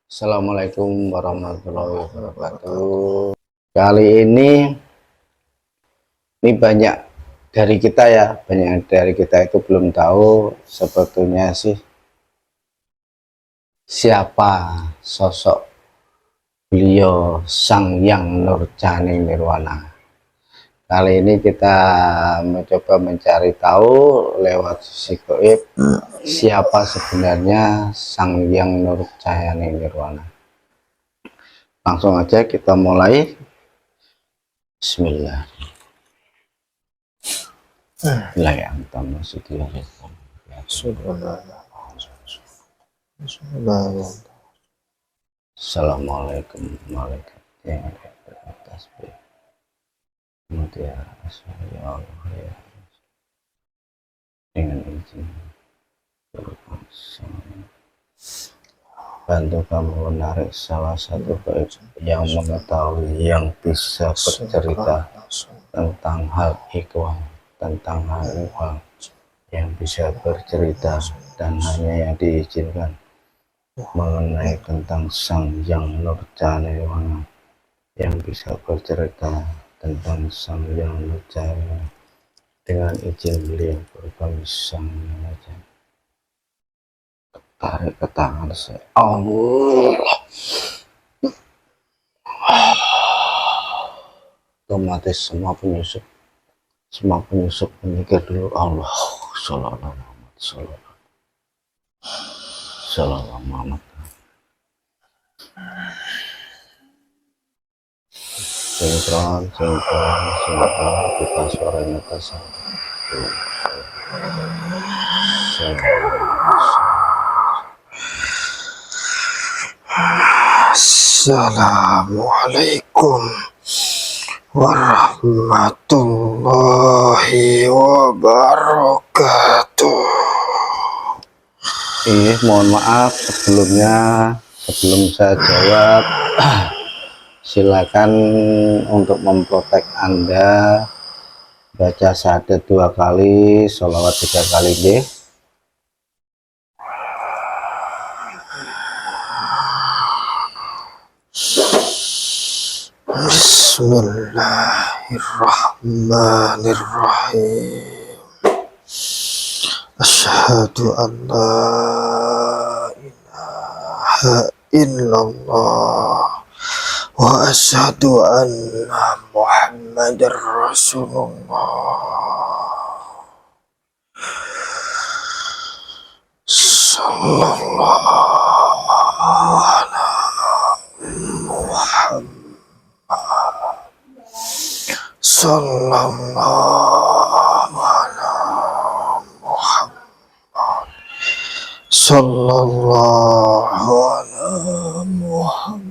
Assalamualaikum warahmatullahi wabarakatuh. Kali ini banyak dari kita ya, banyak dari kita itu belum tahu sebetulnya sih siapa sosok beliau Sang Hyang Nurjani Nirwana. Kali ini kita mencoba mencari tahu lewat sisi gaib siapa sebenarnya Sang Hyang Nurjani Nirwana. Langsung aja kita mulai. Bismillah. Lah yang pertama Assalamualaikum warahmatullahi wabarakatuh. Kemudian ya Allah ya, dengan izin bantu kamu menarik salah satu gaib yang mengetahui, yang bisa bercerita tentang hal ikhwan, tentang hal ikhwan, yang bisa bercerita dan hanya yang diizinkan mengenai tentang Sang Hyang Nurjani Nirwana, yang bisa bercerita tentang Sang Hyang Nurjani dengan izin beliau berbagi Sang Hyang Nurjani. Tarik ke tangan saya. Allah. Otomatis semua penyusup menyikir dulu. Allah Sallallahu Muhammad. Sinkron, kita suaranya tasam. Assalamualaikum warahmatullahi wabarakatuh. Mohon maaf sebelumnya, sebelum saya jawab, silakan untuk memprotek Anda baca syahadat 2 kali, sholawat 3 kali deh. Bismillahirrahmanirrahim. Asyhadu an la ilaha illallah wa asyhadu anna Muhammadar Rasulullah sallallahu alaihi Muhammad sallallahu alaihi Muhammad sallallahu alaihi Muhammad.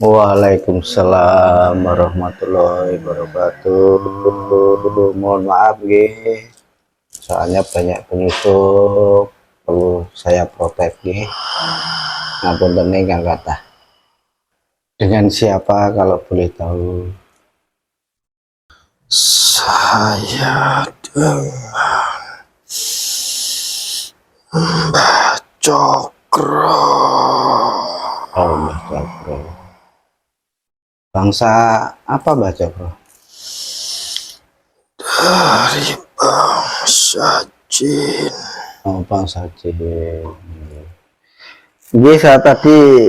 Waalaikumsalam warahmatullahi wabarakatuh. Mohon maaf nggih, soalnya banyak penyusup perlu saya protek nggih. Ngapunten ingkang kathah. Dengan siapa kalau boleh tahu? Saya dengan Mbah Cokro. Oh, Mbah Cokro. Bangsa apa Mbah Cokro? Dari bangsa Jin. Oh, bangsa Jin. Ini saya tadi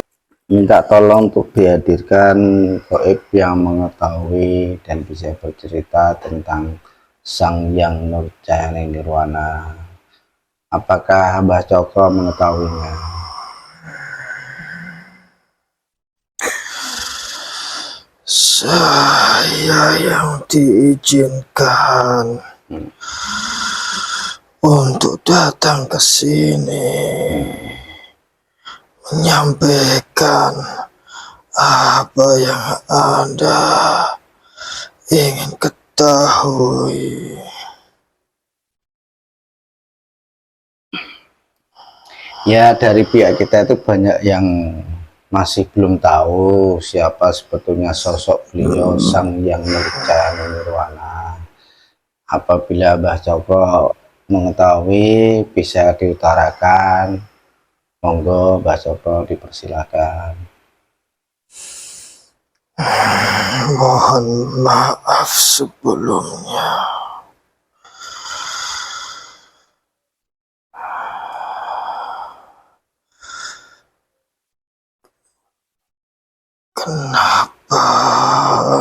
minta tolong untuk dihadirkan gaib yang mengetahui dan bisa bercerita tentang Sang Hyang Nurjani Nirwana. Apakah Mbah Cokro mengetahuinya? Saya yang diizinkan untuk datang ke sini menyampaikan apa yang Anda ingin ketahui. Ya, dari pihak kita itu banyak yang masih belum tahu siapa sebetulnya sosok beliau Sang Hyang Nurjani Nirwana. Apabila Mbah Cokro mengetahui bisa diutarakan, monggo Mbah Joko dipersilakan. Mohon maaf sebelumnya. Kenapa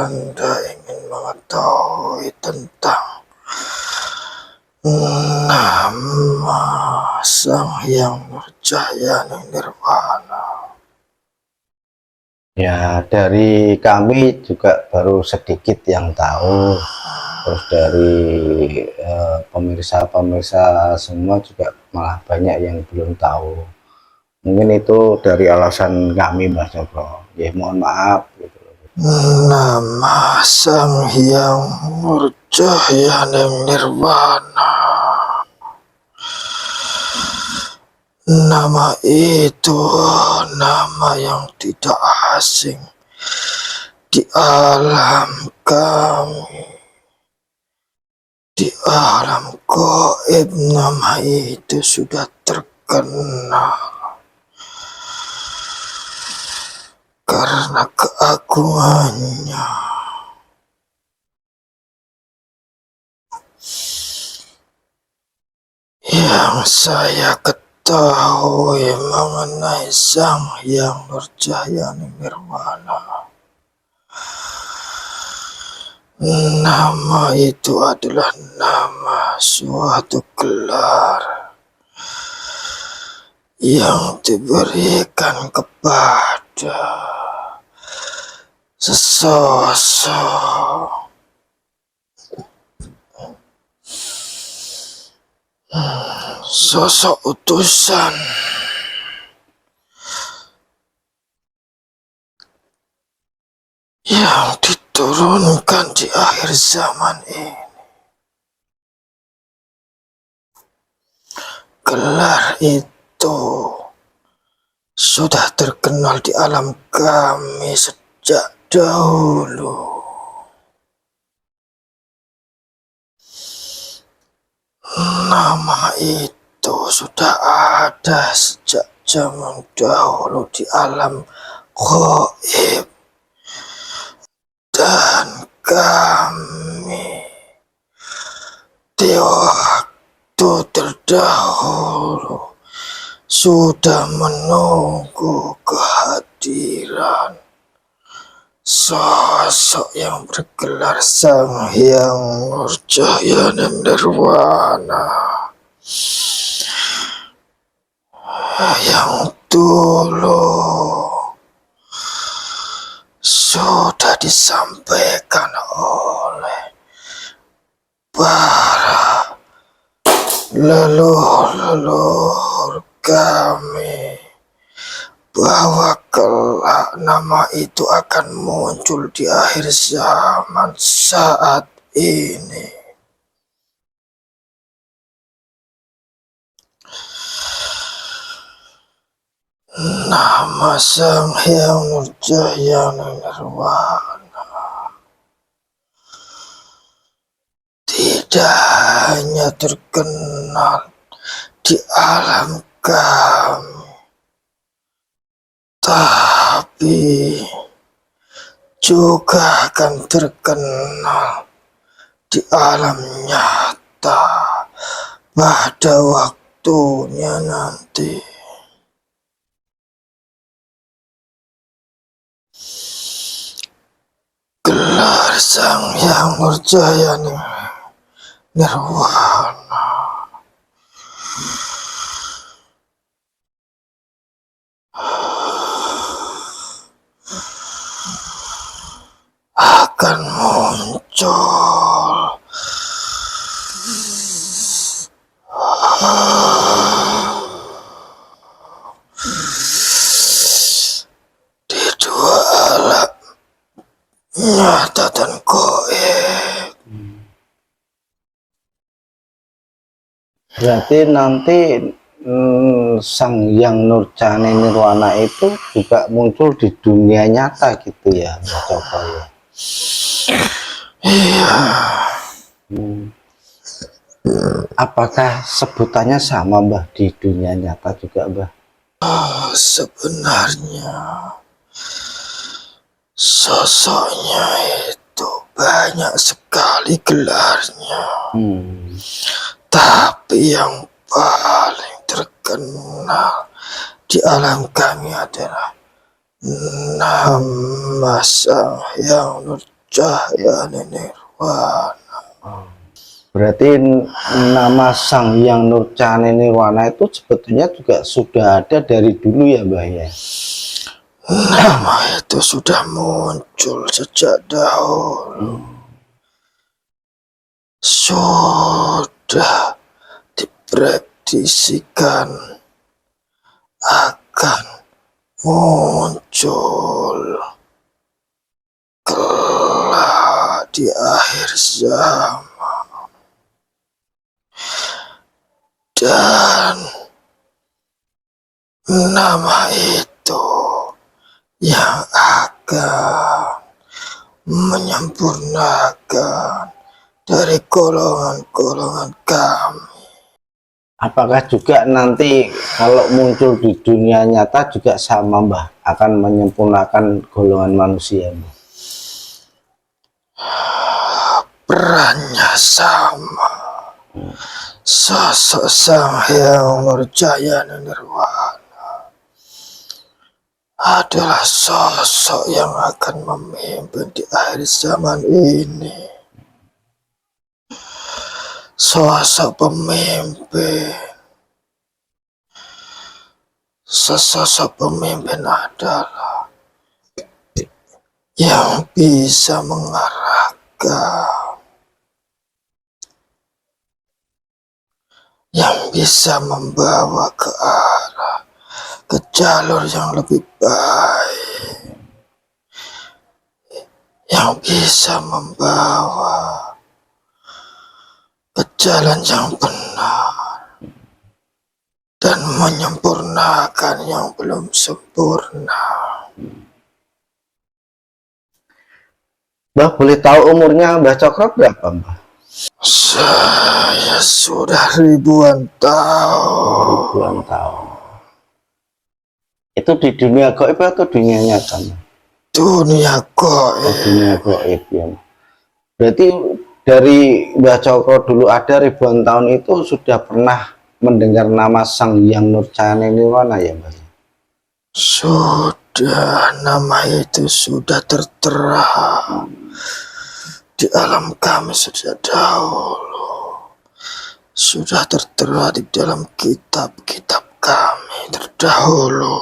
Anda ingin mengetahui tentang nama Sang Hyang Nurjayani Nirwana? Ya, dari kami juga baru sedikit yang tahu, terus dari pemirsa-pemirsa semua juga malah banyak yang belum tahu. Mungkin itu dari alasan kami, Mas Joko. Ya, mohon maaf. Gitu. Nama Sang Hyang Nurjayani Nirwana. Nama itu nama yang tidak asing di alam kami. Di alam gaib nama itu sudah terkenal karena keagungannya. Yang saya ketahui mengenai Sang Hyang Nurjayani Nirwana, nama itu adalah nama suatu gelar yang diberikan kepada sosok utusan yang diturunkan di akhir zaman ini. Gelar itu sudah terkenal di alam kami sejak dahulu. Nama itu sudah ada sejak zaman dahulu di alam gaib, dan kami di waktu terdahulu sudah menunggu kehadiran sosok yang bergelar Sang Hyang Nurjayani Nirwana yang dulu sudah disampaikan oleh para leluhur kami bahwa kelak nama itu akan muncul di akhir zaman saat ini. Nama Sang Hyang Nurjayani Nirwana tidak hanya terkenal di alam kami, tapi juga akan terkenal di alam nyata pada waktunya nanti. Gelar Sang Hyang Nurjayani Nirwana akan muncul di dua alam, nyata dan gaib. Berarti nanti Sang Hyang Nurjayani Nirwana itu juga muncul di dunia nyata gitu ya, Mas Joko ya. Iya. Apakah sebutannya sama Mbah di dunia nyata juga Mbah? Sebenarnya sosoknya itu banyak sekali gelarnya, tapi yang paling terkenal di alam kami adalah nama Sang Hyang Nurjaya Nirwana. Berarti nama Sang Hyang Nurjaya Nirwana itu sebetulnya juga sudah ada dari dulu ya Mbah ya? Nama itu sudah muncul sejak dahulu. Sudah diprediksikan akan muncul kelak di akhir zaman, dan nama itu yang akan menyempurnakan dari golongan-golongan kami. Apakah juga nanti kalau muncul di dunia nyata juga sama Mbah, akan menyempurnakan golongan manusia Mbah? Perannya sama. Sosok Sang Hyang Nurjaya Nirwana adalah sosok yang akan memimpin di akhir zaman ini. Sosok pemimpin. Sosok pemimpin adalah yang bisa mengarahkan, yang bisa membawa ke arah, ke jalur yang lebih baik, yang bisa membawa ke jalan yang benar dan menyempurnakan yang belum sempurna. Mbah boleh tahu umurnya Mbah Cokro berapa Mbah? Saya sudah ribuan tahun. Ribuan tahun. Itu di dunia gaib atau dunia nyata Mbah? Dunia gaib. Oh, dunia gaib ya. Berarti dari Mbah Cokro dulu ada ribuan tahun itu sudah pernah mendengar nama Sang Hyang Nurjaya Nirwana ya Mbah? Sudah, nama itu sudah tertera di alam kami sejak dahulu. Sudah tertera di dalam kitab-kitab kami terdahulu.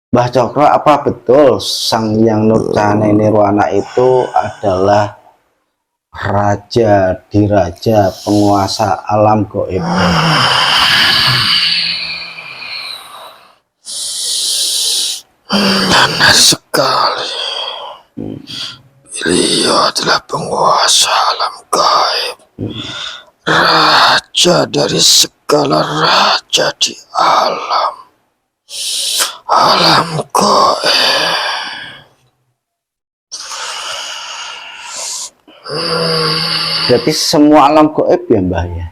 Mbah Cokro, apa betul Sang Hyang Nurjaya Nirwana itu adalah raja diraja penguasa alam gaib? Benar sekali. Beliau adalah penguasa alam gaib, raja dari segala raja di alam gaib. Berarti semua alam gaib ya Mbah ya?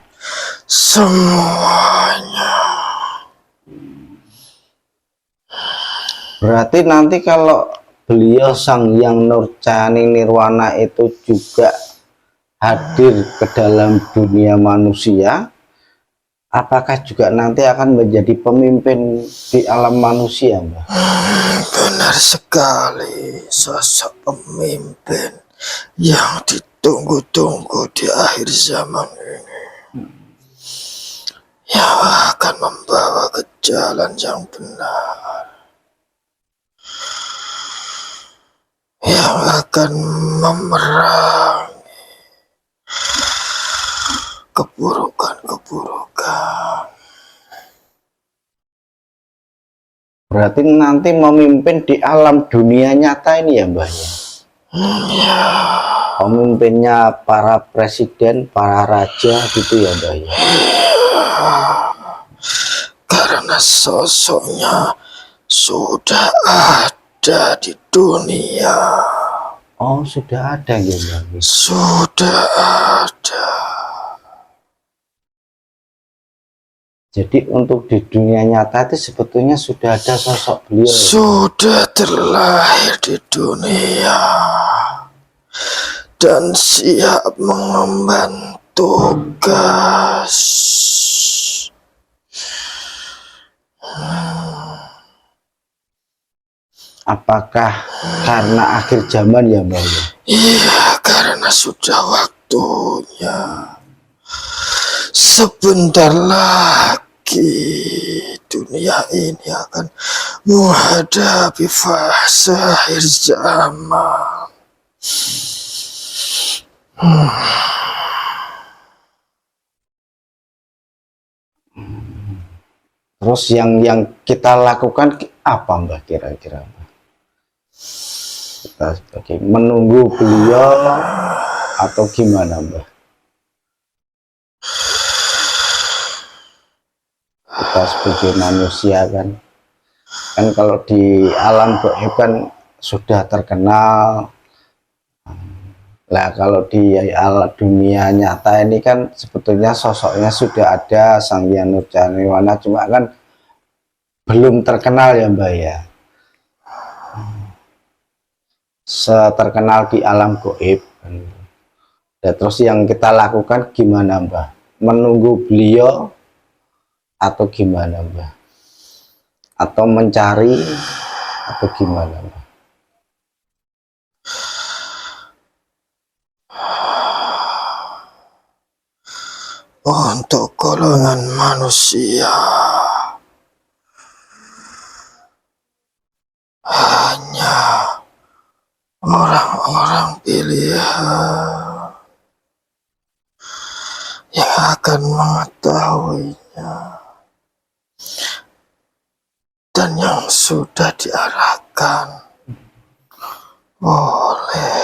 Semuanya. Berarti nanti kalau beliau Sang Hyang Nurjaya Nirwana itu juga hadir ke dalam dunia manusia, apakah juga nanti akan menjadi pemimpin di alam manusia Mbah? Benar sekali, sosok pemimpin yang ditunggu-tunggu di akhir zaman ini, yang akan membawa ke jalan yang benar, yang akan memerangi keburukan-keburukan. Berarti nanti memimpin di alam dunia nyata ini ya Mbah ya? Ya. Pemimpinnya para presiden, para raja gitu ya Mbah ya? Karena sosoknya sudah ada di dunia. Oh, sudah ada ya, Mbah. Sudah ada. Jadi untuk di dunia nyata itu sebetulnya sudah ada sosok beliau. Sudah terlahir di dunia dan siap mengemban tugas. Apakah karena akhir zaman ya, Mbah? Iya, karena sudah waktunya. Sebentar lagi dunia ini akan menghadapi fase akhir zaman. Terus yang kita lakukan apa, Mbah, kira-kira? Kita sebagai menunggu beliau atau gimana, Mbah? Kita sebagai manusia kan kalau di alam gaib kan sudah terkenal. Nah, kalau di alam dunia nyata ini kan sebetulnya sosoknya sudah ada, Sang Hyang Nurjaniwana, cuma kan belum terkenal ya, Mbak ya. Seterkenal di alam gaib. Ya, terus yang kita lakukan gimana, Mbak? Menunggu beliau atau gimana, Mbak? Atau mencari atau gimana, Mbak? Untuk golongan manusia hanya orang-orang pilihan yang akan mengetahuinya dan yang sudah diarahkan oleh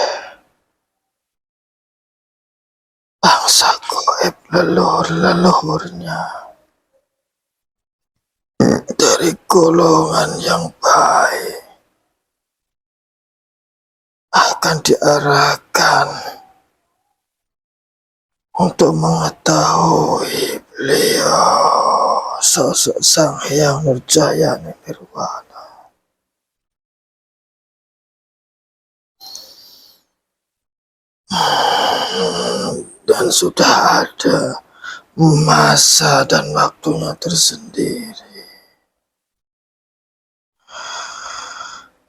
bangsa gaib leluhur-leluhurnya dari golongan yang baik akan diarahkan untuk mengetahui beliau, sosok Sang Hyang Nurjayani Nirwana. Dan sudah ada masa dan waktunya tersendiri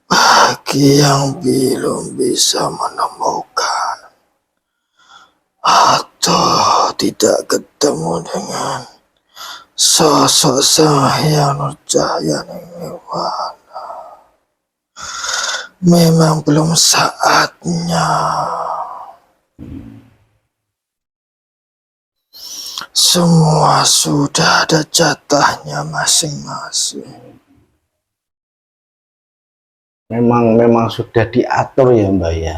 bagi yang belum bisa menemukan atau tidak ketemu dengan sosok Sang Hyang Nurjayani Nirwana. Memang belum saatnya. Semua sudah ada jatahnya masing-masing. Memang sudah diatur ya, Mbak ya.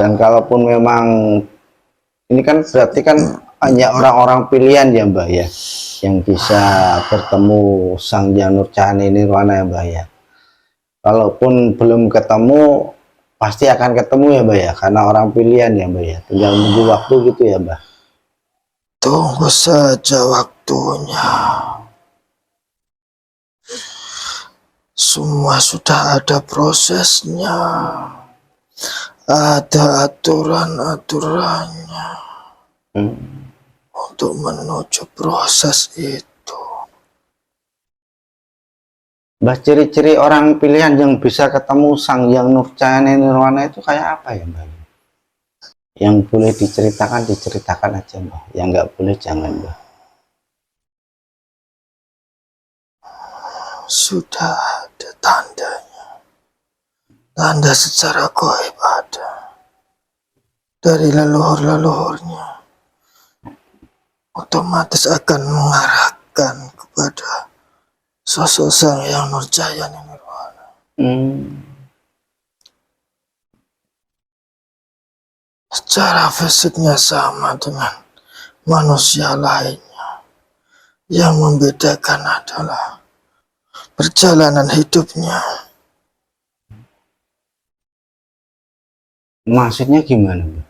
Dan kalaupun memang ini kan berarti kan hanya orang-orang pilihan ya, Mbak ya, yang bisa bertemu Sang Hyang Nurjayani Nirwana ya, Mbak ya. Kalaupun belum ketemu pasti akan ketemu ya, Mbak ya, karena orang pilihan ya, Mbak ya. Tinggal nunggu waktu gitu ya, Mbak. Tunggu saja waktunya. Semua sudah ada prosesnya, ada aturan-aturannya untuk menuju proses itu. Mbak, ciri-ciri orang pilihan yang bisa ketemu Sang Hyang Nurjayani Nirwana itu kayak apa ya, Mbak? Yang boleh diceritakan aja, Mbak. Yang nggak boleh jangan, Mbak. Sudah ada tandanya. Tanda secara gaib ada dari leluhur-leluhurnya. Otomatis akan mengarahkan kepada sosok Sang Hyang Nurjayani Nirwana. Secara fisiknya sama dengan manusia lainnya. Yang membedakan adalah perjalanan hidupnya. Maksudnya gimana, Mbah?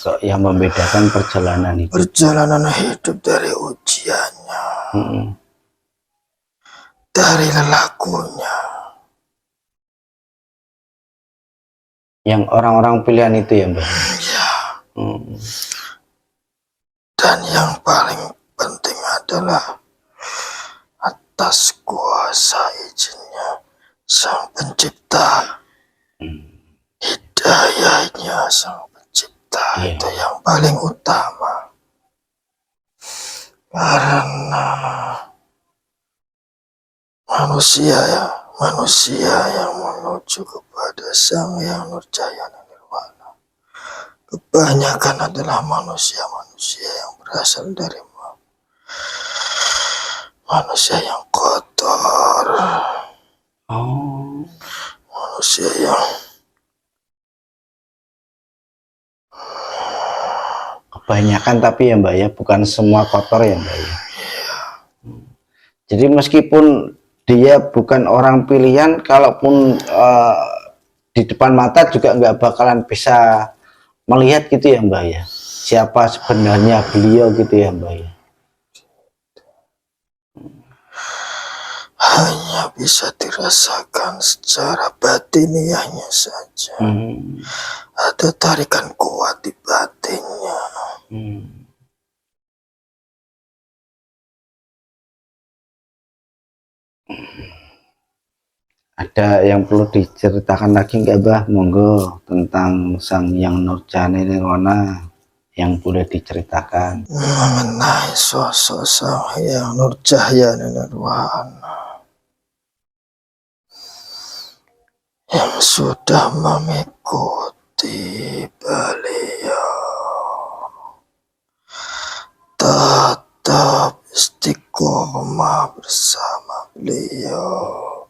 Kok yang membedakan perjalanan hidup? Perjalanan hidup dari ujiannya, Mm-mm. dari lelakunya. Yang orang-orang pilihan itu ya, Mbah? Ya, Mm. dan yang paling penting adalah atas kuasa izinnya Sang Pencipta, hidayahnya Sang Pencipta. Iya. Itu yang paling utama. Karena manusia yang menuju kepada Sang Yang Nurjaya Nirwana, kebanyakan adalah manusia-manusia yang berasal dari manusia yang kotor, Oh, manusia yang kebanyakan tapi ya, Mbak ya, bukan semua kotor ya, Mbak ya. Jadi meskipun dia bukan orang pilihan, kalaupun di depan mata juga nggak bakalan bisa melihat gitu ya, Mbak ya, siapa sebenarnya beliau gitu ya, Mbak ya. hanya bisa dirasakan secara batiniahnya saja. Ada tarikan kuat di batinnya. Ada yang perlu diceritakan lagi nggak, Mbah? Monggo, tentang Sang Yang Nurjaya Nirwana yang boleh diceritakan. Mengenai sosok Sang Yang Nurjaya Nirwana yang sudah mengikuti beliau, tetap istiqomah bersama beliau,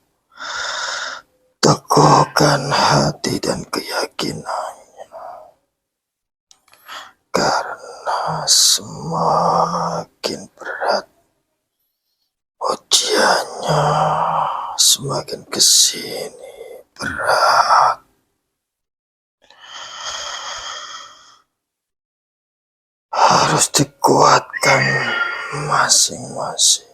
teguhkan hati dan keyakinannya, karena semakin berat ujiannya, semakin kesini berat. Harus dikuatkan masing-masing.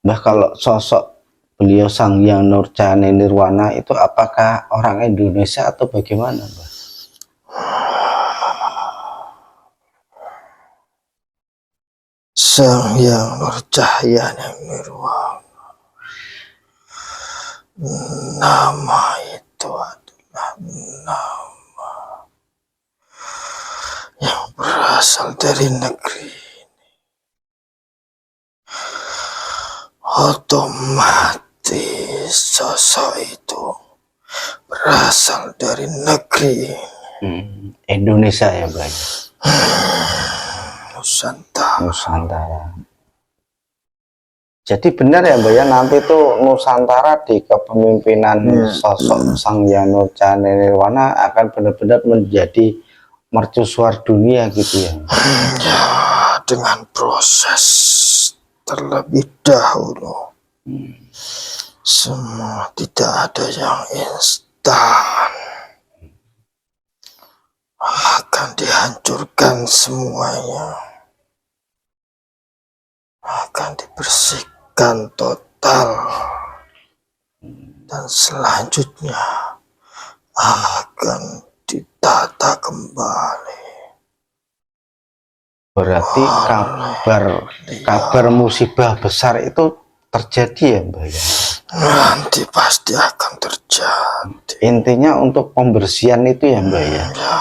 Mbah, kalau sosok beliau Sang Yang Nurjaya Nirwana itu apakah orang Indonesia atau bagaimana, Mbah? Sang Yang Nurjaya Nirwana, nama itu adalah nama yang berasal dari negeri ini. Otomatis sosok itu berasal dari negeri Indonesia ya, Mbah? Nusantara. Jadi benar ya, Mbak ya, nanti tuh Nusantara di kepemimpinan sosok Sang Yang Nurjaya Nirwana akan benar-benar menjadi mercusuar dunia gitu ya. Ya, dengan proses terlebih dahulu. Semua tidak ada yang instan. Akan dihancurkan semuanya. Akan dibersihkan total. Dan selanjutnya akan ditata kembali. Berarti kabar musibah besar itu terjadi ya, Mbak ya? Nanti pasti akan terjadi. Intinya untuk pembersihan itu ya, Mbak ya? Ya.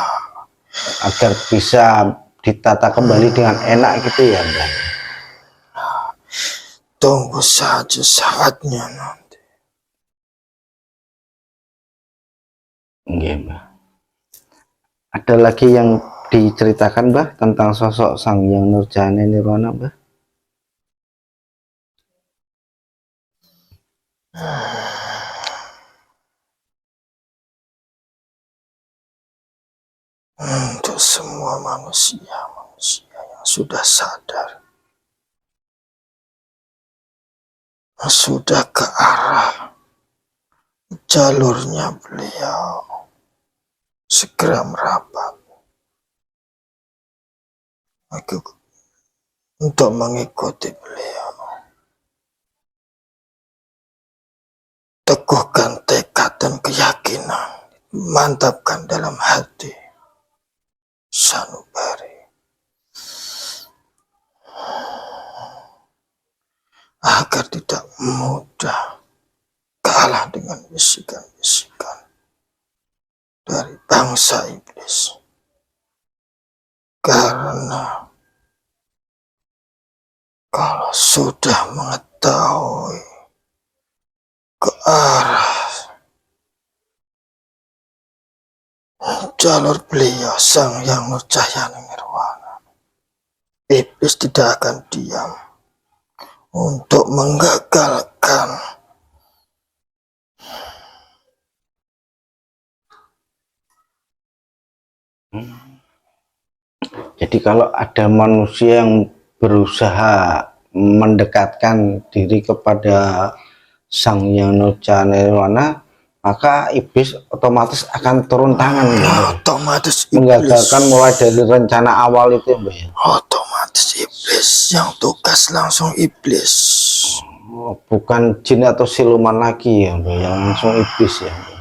Agar bisa ditata kembali dengan enak gitu ya, Mbak? Tunggu saja saatnya nanti. Nggih, Mbak. Ada lagi yang diceritakan, Mbah, tentang sosok Sang Yang Nurjaya Nirwana, Mbah? Untuk semua manusia yang sudah sadar, sudah ke arah jalurnya beliau, segera merapat untuk mengikuti beliau. Teguhkan tekad dan keyakinan, mantapkan dalam hati sanubari, agar tidak mudah kalah dengan bisikan-bisikan dari bangsa iblis. Karena kalau sudah mengetahui ke arah jalur beliau Sang Hyang Nurjayana Nirwana, iblis tidak akan diam untuk menggagalkan Jadi kalau ada manusia yang berusaha mendekatkan diri kepada Sang Hyang Nurjayana Nirwana, maka iblis otomatis akan turun tangan, otomatis menggagalkan mulai dari rencana awal itu, Mbak, ya. Otomatis iblis, yang tugas langsung iblis. Bukan jin atau siluman lagi ya, Mbak, yang langsung iblis ya, Mbak.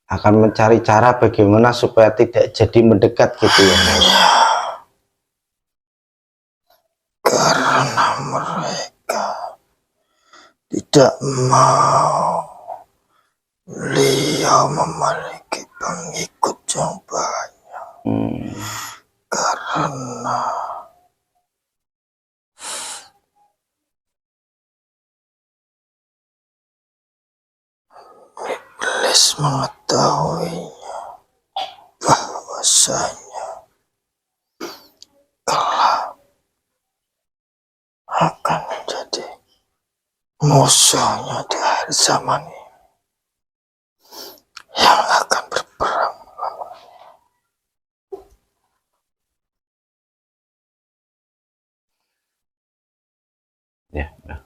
Akan mencari cara bagaimana supaya tidak jadi mendekat gitu ya, Mbak. Karena mereka tidak mau beliau memiliki pengikut yang banyak. Karena iblis mengetahuinya bahwasanya kelak akan menjadi musuhnya di akhir zaman ini, yang akan berperang melawannya. Ya, Mbak.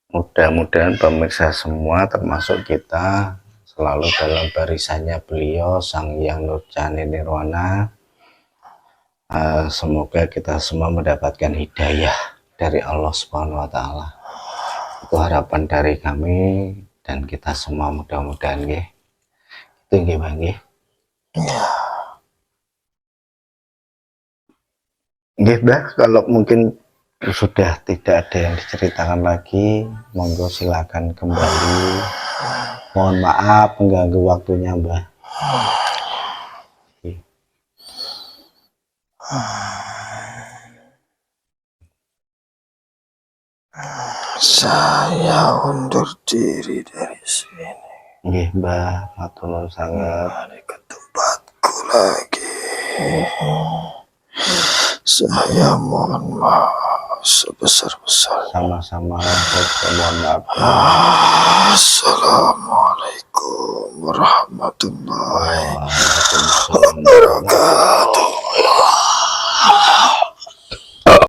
Mudah-mudahan pemirsa semua termasuk kita selalu dalam barisannya beliau Sang Hyang Nurjayana Nirwana. Semoga kita semua mendapatkan hidayah dari Allah Subhanahu wa Ta'ala. Itu harapan dari kami dan kita semua, mudah-mudahan nggih. Itu nggih, Bang nggih. Ya, Nggih, Mbak, kalau mungkin sudah tidak ada yang diceritakan lagi, monggo silakan kembali. Mohon maaf mengganggu waktunya, Mbak. saya undur diri dari sini. Nggih, Mbak, matur nuwun sangat. Kembali ke tempatku lagi. Saya mohon maaf sebesar-besarnya. Sama-sama, mohon maaf. Assalamualaikum warahmatullahi Waalaikumsalam. wabarakatuh.